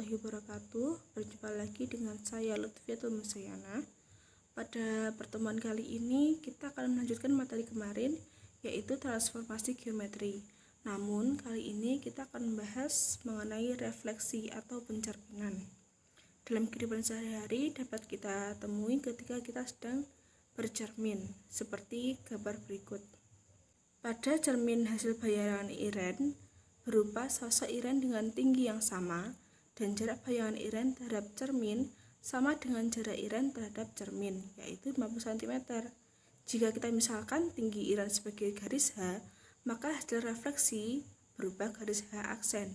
warahmatullahi wabarakatuh. Berjumpa lagi dengan saya Lutfiatul Musayyana. Pada pertemuan kali ini kita akan melanjutkan materi kemarin, yaitu transformasi geometri. Namun kali ini kita akan membahas mengenai refleksi atau pencerminan. Dalam kehidupan sehari-hari dapat kita temui ketika kita sedang bercermin, seperti gambar berikut. Pada cermin hasil bayangan Irene berupa sosok Irene dengan tinggi yang sama dan jarak bayangan Irene terhadap cermin sama dengan jarak Irene terhadap cermin, yaitu 50 cm. Jika kita misalkan tinggi Irene sebagai garis H, maka hasil refleksi berupa garis H aksen.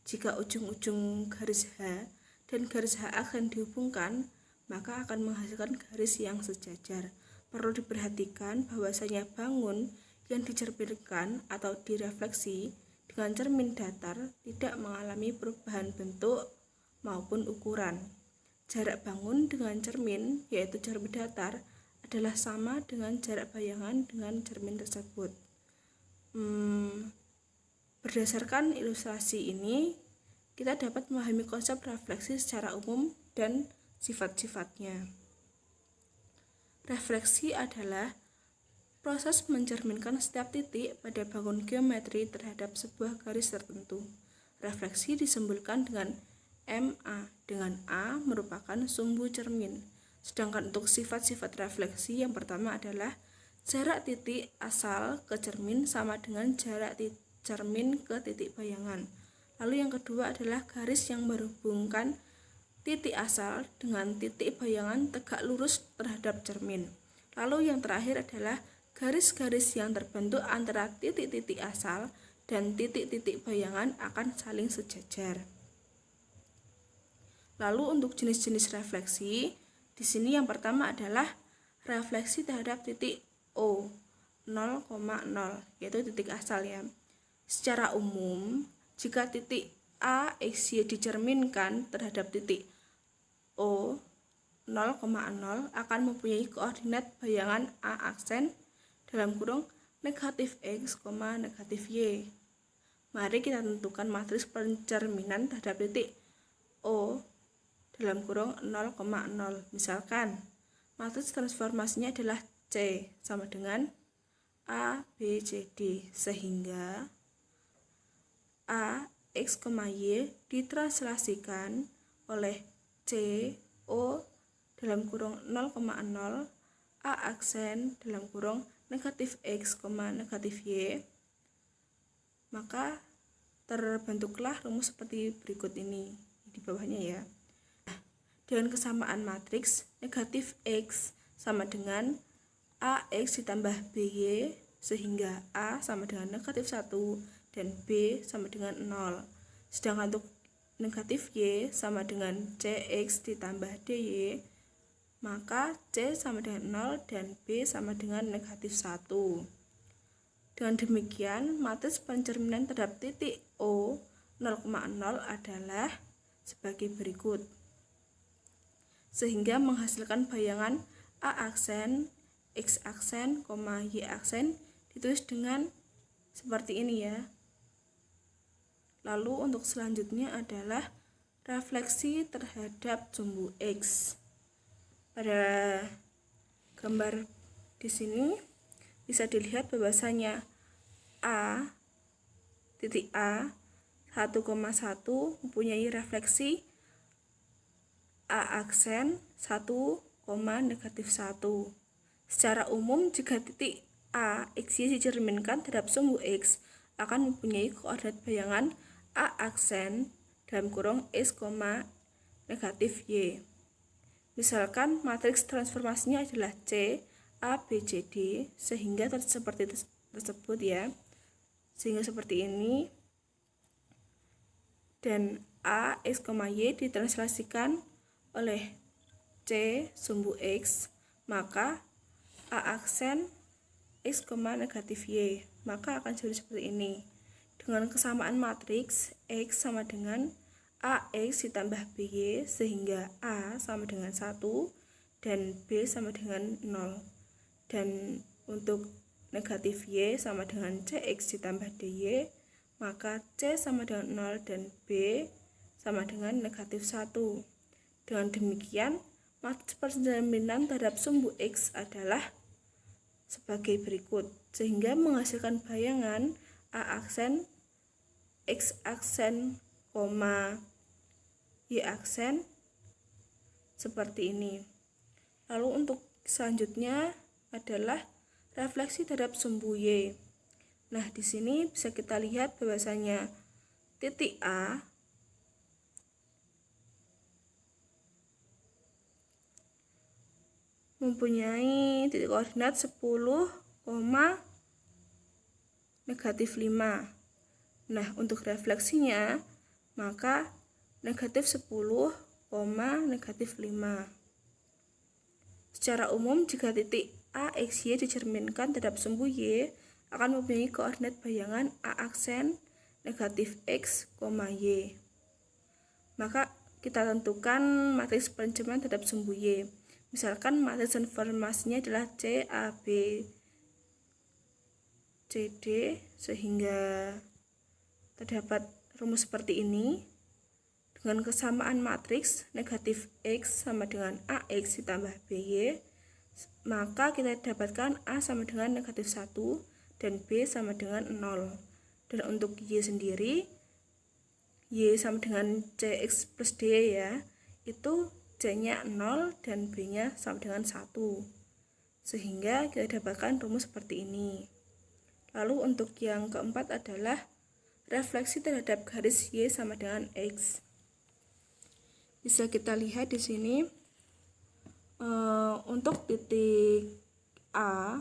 Jika ujung-ujung garis H dan garis H aksen dihubungkan, maka akan menghasilkan garis yang sejajar. Perlu diperhatikan bahwasanya bangun yang dicerminkan atau direfleksi dengan cermin datar tidak mengalami perubahan bentuk maupun ukuran. Jarak bangun dengan cermin, yaitu cermin datar, adalah sama dengan jarak bayangan dengan cermin tersebut. Berdasarkan ilustrasi ini, kita dapat memahami konsep refleksi secara umum dan sifat-sifatnya. Refleksi adalah proses mencerminkan setiap titik pada bangun geometri terhadap sebuah garis tertentu. Refleksi disimbolkan dengan MA, dengan A merupakan sumbu cermin. Sedangkan untuk sifat-sifat refleksi, yang pertama adalah jarak titik asal ke cermin sama dengan jarak cermin ke titik bayangan. Lalu yang kedua adalah garis yang menghubungkan titik asal dengan titik bayangan tegak lurus terhadap cermin. Lalu yang terakhir adalah garis-garis yang terbentuk antara titik-titik asal dan titik-titik bayangan akan saling sejajar. Lalu untuk jenis-jenis refleksi, di sini yang pertama adalah refleksi terhadap titik O 0,0, yaitu titik asal ya. Secara umum, jika titik A, X, Y dicerminkan terhadap titik O 0,0 akan mempunyai koordinat bayangan A aksen dalam kurung negatif X, negatif Y. Mari kita tentukan matriks pencerminan terhadap titik O dalam kurung 0,0. Misalkan matriks transformasinya adalah C sama dengan A, B, C, D, sehingga A, X, Y ditranslasikan oleh C, O dalam kurung 0,0, A aksen dalam kurung negatif X, negatif Y, maka terbentuklah rumus seperti berikut ini di bawahnya ya. Dengan kesamaan matriks, negatif X sama dengan AX ditambah BY, sehingga A sama dengan negatif 1 dan B sama dengan 0. Sedangkan untuk negatif Y sama dengan CX ditambah DY, maka C sama dengan 0 dan B sama dengan negatif 1. Dengan demikian, matriks pencerminan terhadap titik O 0,0 adalah sebagai berikut. Sehingga menghasilkan bayangan A aksen, X aksen, Y aksen ditulis dengan seperti ini ya. Lalu untuk selanjutnya adalah refleksi terhadap sumbu X. Pada gambar di sini bisa dilihat bahwasanya titik A 1,1 mempunyai refleksi A aksen 1, negatif 1. Secara umum, jika titik A, X, Y dicerminkan terhadap sumbu X, akan mempunyai koordinat bayangan A aksen dalam kurung X, negatif Y. Misalkan matriks transformasinya adalah C, A, B, C, D, sehingga seperti tersebut ya. Sehingga seperti ini. Dan A, X, Y ditranslasikan oleh C sumbu X, maka A aksen X, negatif Y, maka akan jadi seperti ini. Dengan kesamaan matriks, X sama dengan AX ditambah BY, sehingga A sama dengan 1 dan B sama dengan 0. Dan untuk negatif Y sama dengan CX ditambah DY, maka C sama dengan 0 dan B sama dengan negatif 1. Dengan demikian, matriks penjaminan terhadap sumbu X adalah sebagai berikut, sehingga menghasilkan bayangan A aksen, X aksen, Y aksen seperti ini. Lalu untuk selanjutnya adalah refleksi terhadap sumbu Y. Nah, di sini bisa kita lihat bahwasanya titik A mempunyai titik koordinat 10, negatif 5. Nah, untuk refleksinya maka negatif 10, negatif 5. Secara umum, jika titik A, X, Y dicerminkan terhadap sumbu Y, akan mempunyai koordinat bayangan A aksen, negatif X, Y. Maka kita tentukan matriks pencerminan terhadap sumbu Y. Misalkan matriks informasinya adalah C, A, B, C, D, sehingga terdapat rumus seperti ini. Dengan kesamaan matriks negatif X sama dengan AX ditambah BY, maka kita dapatkan A sama dengan negatif 1 dan B sama dengan 0. Dan untuk Y sendiri, Y sama dengan CX plus D ya, itu C-nya 0 dan B-nya sama dengan 1. Sehingga kita dapatkan rumus seperti ini. Lalu untuk yang keempat adalah refleksi terhadap garis Y sama dengan X. Bisa kita lihat di sini untuk titik A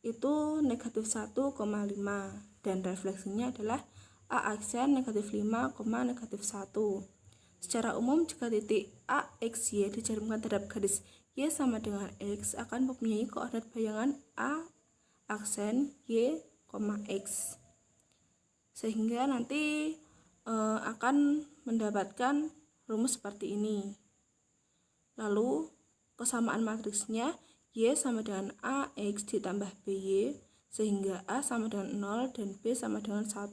itu negatif 1,5 dan refleksinya adalah A aksen negatif 5, negatif 1. Secara umum, jika titik A, X, Y dicerminkan terhadap garis Y sama dengan X, akan mempunyai koordinat bayangan A aksen Y, X. Sehingga nanti akan mendapatkan rumus seperti ini. Lalu kesamaan matriksnya Y sama dengan AX ditambah BY, sehingga A sama dengan 0 dan B sama dengan 1.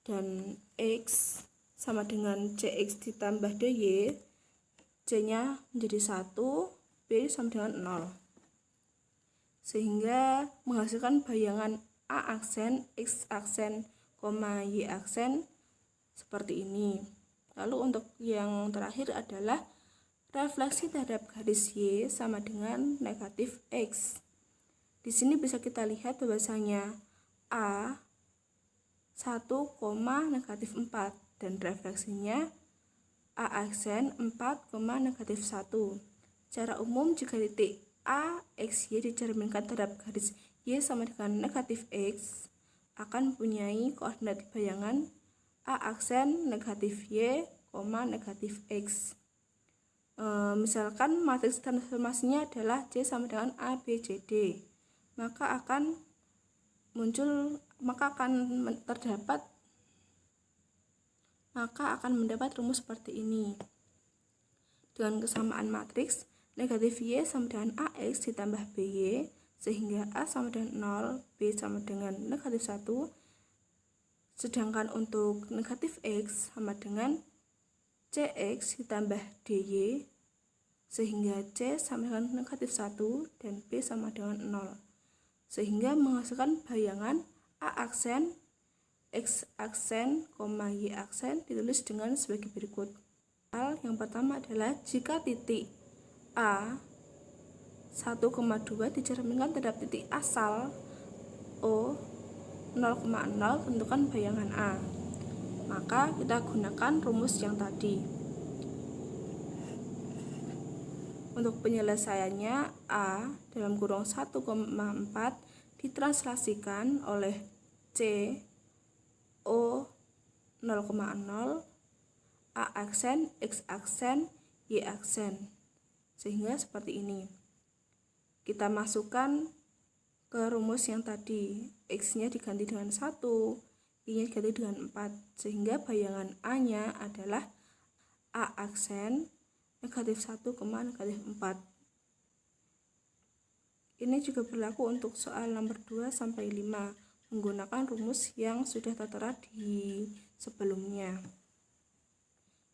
Dan X sama dengan CX ditambah DY, C-nya menjadi 1, B sama dengan 0. Sehingga menghasilkan bayangan A aksen, X aksen, Y aksen seperti ini. Lalu untuk yang terakhir adalah refleksi terhadap garis Y sama dengan negatif X. Di sini bisa kita lihat bahwasanya A 1, negatif 4 dan refleksinya A aksen 4, negatif 1. Secara umum, jika titik A, X, Y dicerminkan terhadap garis Y sama dengan negatif X, akan mempunyai koordinat bayangan A aksen negatif Y, negatif X. Misalkan matriks transformasinya adalah C sama dengan A, B, C, D, maka akan mendapat rumus seperti ini. Dengan kesamaan matriks negatif Y sama dengan AX ditambah BY, sehingga A sama dengan 0, B sama dengan negatif 1. Sedangkan untuk negatif X sama dengan CX ditambah DY, sehingga C sama dengan negatif 1 dan B sama dengan 0. Sehingga menghasilkan bayangan A aksen, X aksen, Y aksen ditulis dengan sebagai berikut. Hal yang pertama adalah jika titik A 1,2 dicerminkan terhadap titik asal O 0,0, tentukan bayangan A. Maka kita gunakan rumus yang tadi. Untuk penyelesaiannya, A dalam kurung 1,4 ditranslasikan oleh C O 0,0, A aksen, X aksen, Y aksen. Sehingga seperti ini. Kita masukkan ke rumus yang tadi, X-nya diganti dengan 1, Y-nya diganti dengan 4, sehingga bayangan A-nya adalah A aksen negatif 1, negatif 4. Ini juga berlaku untuk soal nomor 2-5 menggunakan rumus yang sudah tertera di sebelumnya.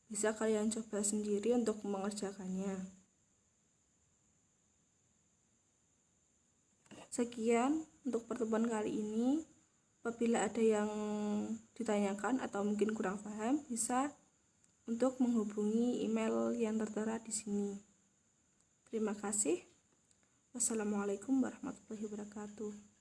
Bisa kalian coba sendiri untuk mengerjakannya. Sekian untuk pertemuan kali ini. Apabila ada yang ditanyakan atau mungkin kurang paham, bisa untuk menghubungi email yang tertera di sini. Terima kasih. Wassalamualaikum warahmatullahi wabarakatuh.